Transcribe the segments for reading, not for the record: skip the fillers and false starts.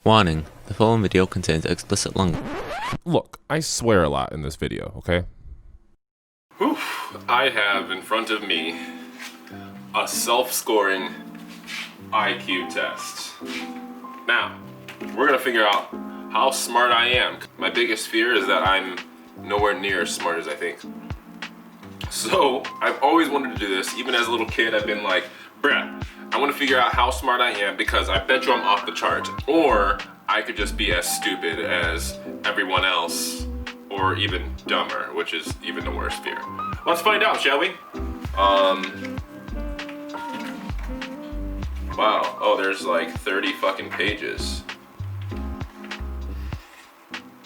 Warning, the following video contains explicit language. Look, I swear a lot in this video, okay? I have in front of me a self-scoring IQ test. Now, we're gonna figure out how smart I am. My biggest fear is that I'm nowhere near as smart as I think. So, I've always wanted to do this. Even as a little kid, I've been like, bruh, I want to figure out how smart I am because I bet you I'm off the charts. Or I could just be as stupid as everyone else, or even dumber, which is even the worst fear. Let's find out, shall we? Wow. Oh, there's like 30 fucking pages.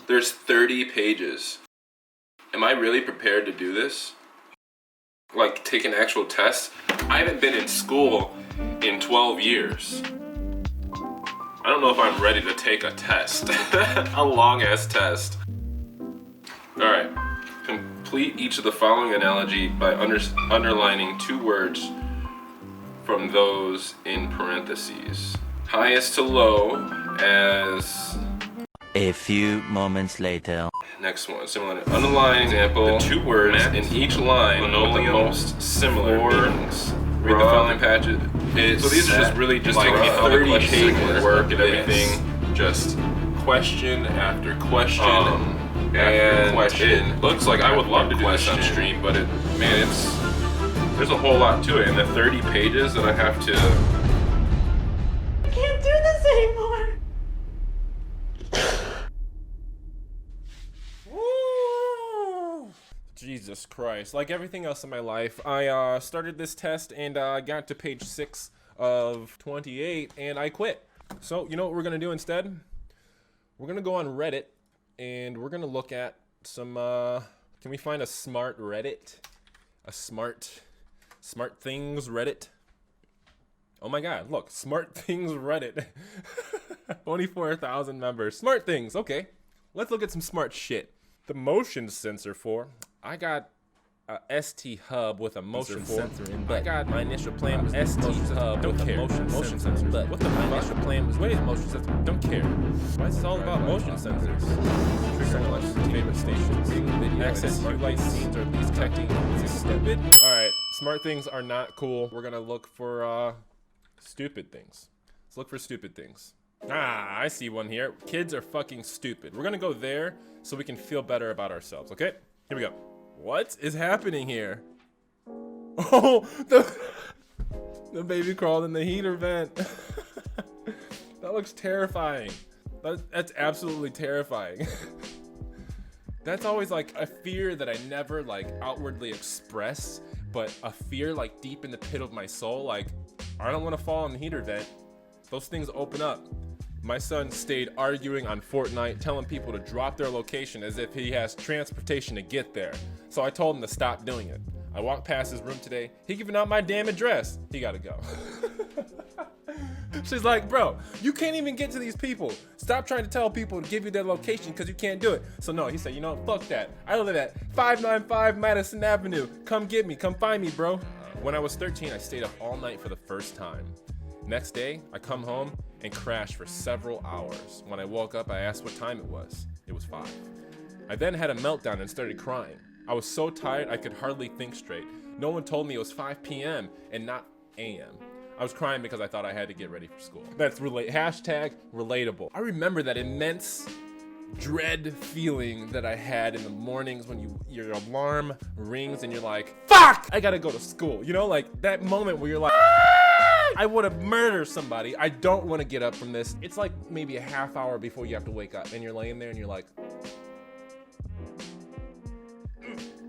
There's 30 pages. Am I really prepared to do this? Like, take an actual test? I haven't been in school in 12 years. I don't know if I'm ready to take a test. A long-ass test. Alright. Complete each of the following analogy by underlining two words from those in parentheses. Highest to low as... A few moments later. Next one, similar. Underline example, the two words in each line with the most similar meanings. Read the following passage. So these are just really just like 30 pages work and everything. Just question after question after question. It looks like I would love to do this on stream, but there's a whole lot to it. And the 30 pages that I have to... I can't do this anymore. Jesus Christ. Like everything else in my life, I started this test and got to page 6 of 28 and I quit. So, you know what we're going to do instead? We're going to go on Reddit and we're going to look at some, can we find a smart Reddit? A smart things Reddit? Oh my god, look, smart things Reddit. 24,000 members. Smart things, okay. Let's look at some smart shit. The motion sensor for, I got a ST hub with a motion sensor in, but I got my initial plan was ST hub with a motion sensor. But what my initial plan was, what is motion sensor? Don't care. Why is this all about motion sensors? Trigger like favorite stations. Video access to light scenes or at least detecting. This is stupid. Alright, smart things are not cool. We're gonna look for stupid things. Let's look for stupid things. Ah, I see one here. Kids are fucking stupid. We're gonna go there so we can feel better about ourselves, okay? Here we go. What is happening here? Oh, the baby crawled in the heater vent. That looks terrifying. That's absolutely terrifying. That's always like a fear that I never like outwardly express, but a fear like deep in the pit of my soul, like I don't want to fall in the heater vent. Those things open up. My son stayed arguing on Fortnite, telling people to drop their location as if he has transportation to get there. So I told him to stop doing it. I walked past his room today. He giving out my damn address. He gotta go. She's like, bro, you can't even get to these people. Stop trying to tell people to give you their location because you can't do it. So no, he said, you know what, fuck that. I live at 595 Madison Avenue. Come get me, come find me, bro. When I was 13, I stayed up all night for the first time. Next day, I come home and crash for several hours. When I woke up, I asked what time it was. It was 5. I then had a meltdown and started crying. I was so tired I could hardly think straight. No one told me it was 5 p.m. and not a.m. I was crying because I thought I had to get ready for school. That's hashtag relatable. I remember that immense dread feeling that I had in the mornings when your alarm rings and you're like, fuck, I gotta go to school. You know, like that moment where you're like, I would have murdered somebody. I don't want to get up from this. It's like maybe a half hour before you have to wake up and you're laying there and you're like,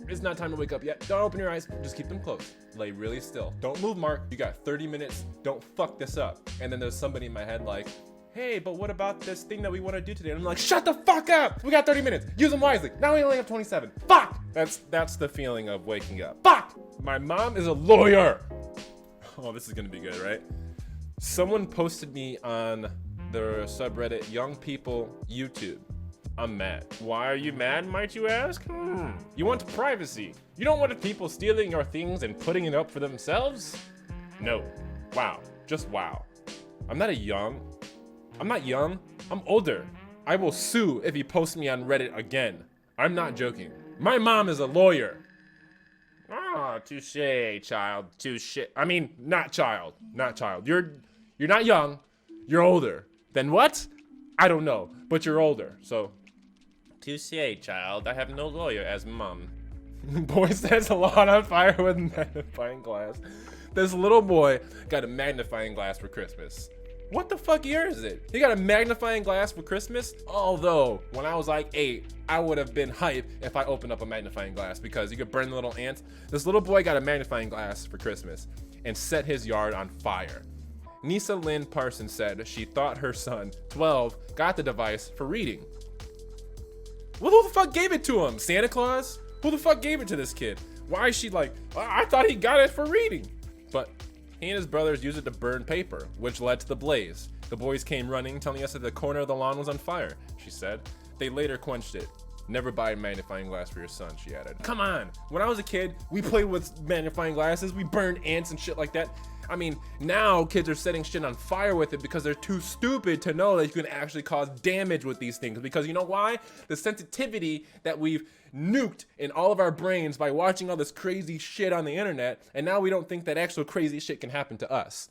it's not time to wake up yet. Don't open your eyes, just keep them closed. Lay really still. Don't move, Mark. You got 30 minutes. Don't fuck this up. And then there's somebody in my head like, hey, but what about this thing that we want to do today? And I'm like, shut the fuck up. We got 30 minutes. Use them wisely. Now we only have 27. Fuck. That's the feeling of waking up. Fuck. My mom is a lawyer. Oh, this is gonna be good, right? Someone posted me on the subreddit Young People YouTube. I'm mad. Why are you mad, might you ask? You want privacy. You don't want people stealing your things and putting it up for themselves? No. Wow. Just wow. I'm not young, I'm older. I will sue if he posts me on Reddit again. I'm not joking. My mom is a lawyer. Ah, touche, child. Touche. I mean, not child. Not child. You're not young. You're older. Then what? I don't know. But you're older. So, touche, child. I have no lawyer as mom. Boy sets a lawn on fire with magnifying glass. This little boy got a magnifying glass for Christmas. What the fuck year is it? He got a magnifying glass for Christmas? Although, when I was like 8, I would have been hype if I opened up a magnifying glass because you could burn the little ants. This little boy got a magnifying glass for Christmas and set his yard on fire. Nisa Lynn Parsons said she thought her son, 12, got the device for reading. Well, who the fuck gave it to him? Santa Claus? Who the fuck gave it to this kid? Why is she like, I thought he got it for reading. But he and his brothers used it to burn paper, which led to the blaze. The boys came running, telling us that the corner of the lawn was on fire, she said. They later quenched it. Never buy a magnifying glass for your son, she added. Come on, when I was a kid, we played with magnifying glasses, we burned ants and shit like that. I mean, now kids are setting shit on fire with it because they're too stupid to know that you can actually cause damage with these things. Because you know why? The sensitivity that we've nuked in all of our brains by watching all this crazy shit on the internet, and now we don't think that actual crazy shit can happen to us.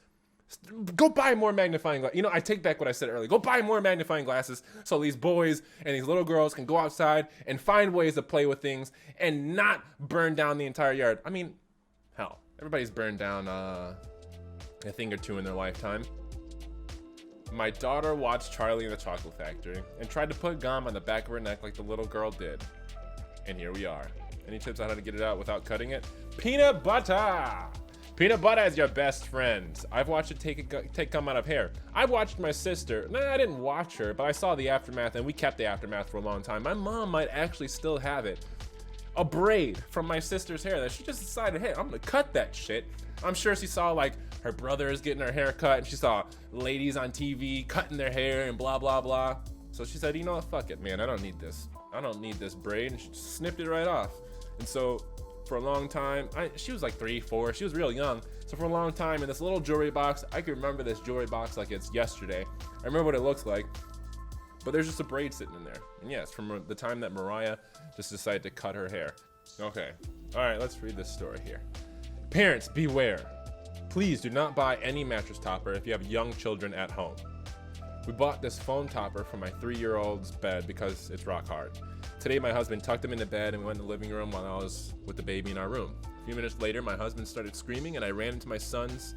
Go buy more magnifying glasses. You know, I take back what I said earlier. Go buy more magnifying glasses so these boys and these little girls can go outside and find ways to play with things and not burn down the entire yard. I mean, hell, everybody's burned down a thing or two in their lifetime. My daughter watched Charlie and the Chocolate Factory and tried to put gum on the back of her neck like the little girl did. And here we are. Any tips on how to get it out without cutting it? Peanut butter! Peanut butter is your best friend. I've watched it take gum out of hair. I watched my sister. Nah, I didn't watch her, but I saw the aftermath, and we kept the aftermath for a long time. My mom might actually still have it. A braid from my sister's hair that she just decided, hey, I'm gonna cut that shit. I'm sure she saw like her brothers getting her hair cut, and she saw ladies on TV cutting their hair and blah, blah, blah. So she said, you know what, fuck it, man, I don't need this. I don't need this braid, and she snipped it right off. And so for a long time, she was like 3, 4, she was real young. So for a long time in this little jewelry box, I can remember this jewelry box like it's yesterday. I remember what it looks like, but there's just a braid sitting in there. And yes, from the time that Mariah just decided to cut her hair. Okay, all right, let's read this story here. Parents, beware. Please do not buy any mattress topper if you have young children at home. We bought this foam topper for my 3-year-old's bed because it's rock hard. Today, my husband tucked him into bed and went in the living room while I was with the baby in our room. A few minutes later, my husband started screaming and I ran into my son's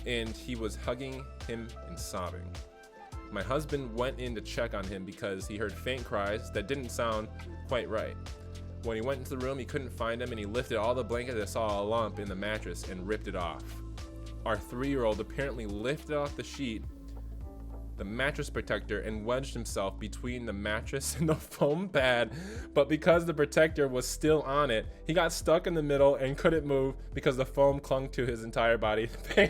and he was hugging him and sobbing. My husband went in to check on him because he heard faint cries that didn't sound quite right. When he went into the room, he couldn't find him and he lifted all the blankets and saw a lump in the mattress and ripped it off. Our 3-year-old apparently lifted off the sheet, the mattress protector, and wedged himself between the mattress and the foam pad, but because the protector was still on it, he got stuck in the middle and couldn't move because the foam clung to his entire body. You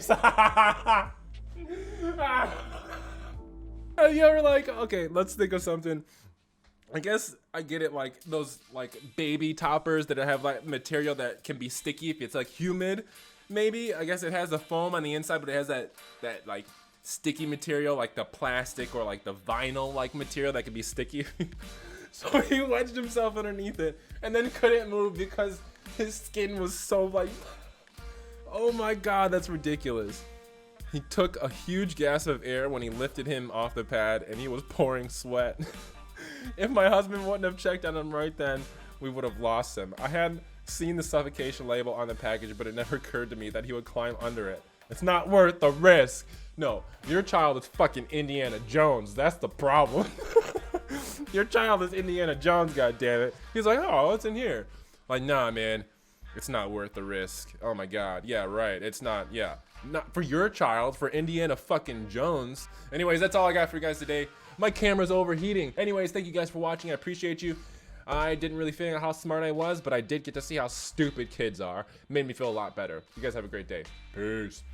ever like, okay, let's think of something. I guess I get it, like those like baby toppers that have like material that can be sticky if it's like humid. Maybe I guess it has the foam on the inside, but it has that like sticky material, like the plastic or like the vinyl like material that can be sticky. So he wedged himself underneath it and then couldn't move because his skin was so like, oh my god, that's ridiculous. He took a huge gasp of air when he lifted him off the pad and he was pouring sweat. If my husband wouldn't have checked on him right then, we would have lost him. I had seen the suffocation label on the package, but it never occurred to me that he would climb under it. It's not worth the risk. No, your child is fucking Indiana Jones. That's the problem. Your child is Indiana Jones, goddammit. He's like, oh, what's in here? Like, nah, man, it's not worth the risk. Oh my god, yeah, right, it's not, yeah. Not for your child, for Indiana fucking Jones. Anyways, that's all I got for you guys today. My camera's overheating. Anyways, thank you guys for watching. I appreciate you. I didn't really figure out how smart I was, but I did get to see how stupid kids are. It made me feel a lot better. You guys have a great day. Peace.